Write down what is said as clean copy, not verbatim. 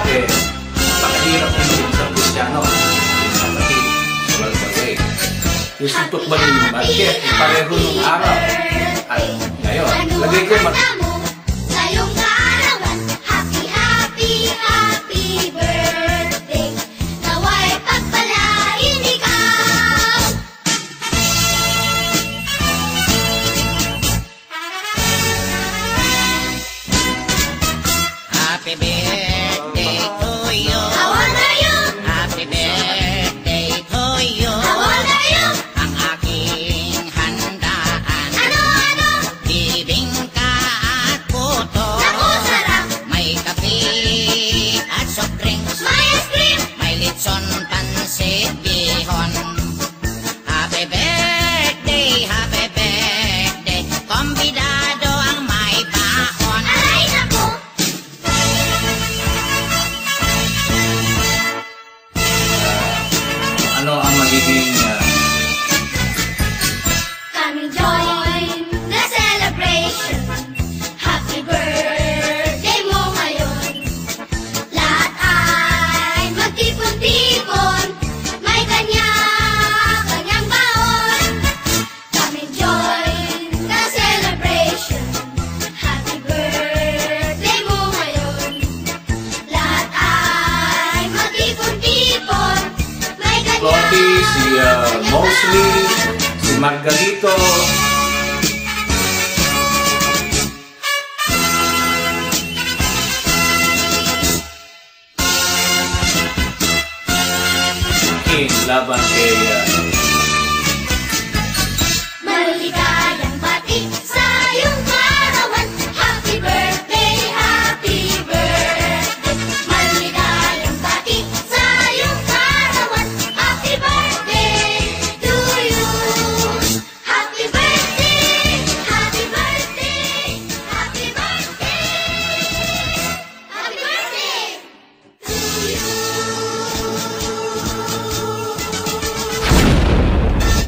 eh, napakahirap na yung isang Kristiyano. Kapatid, well, okay. Yung suntok ba yung market, pareho nung araw. At ngayon, lagay ko ngayong kaarawan, happy, happy, happy birthday. Nawa'y pagpalain ikaw. Happy birthday to you. How old are you? Happy birthday to you. How old are you? Ang aking handaan. Ano? Bibingka at puto. Naku, sarap. May kape at soft drinks. May ice cream. May litson, pansit, bihon. Happy birthday, happy birthday. Kombidado ang may baon. Aray, naku. ano ang magiging Come join the celebration. Happy birthday mo ngayon. Lahat ay magtipon-tipon. May kanya-kanyang baon. Come join the celebration. Happy birthday mo ngayon. Lahat ay magtipon-tipon. May Loti, si kanya-kanyang Mosley, baon. si Margarito, laban kay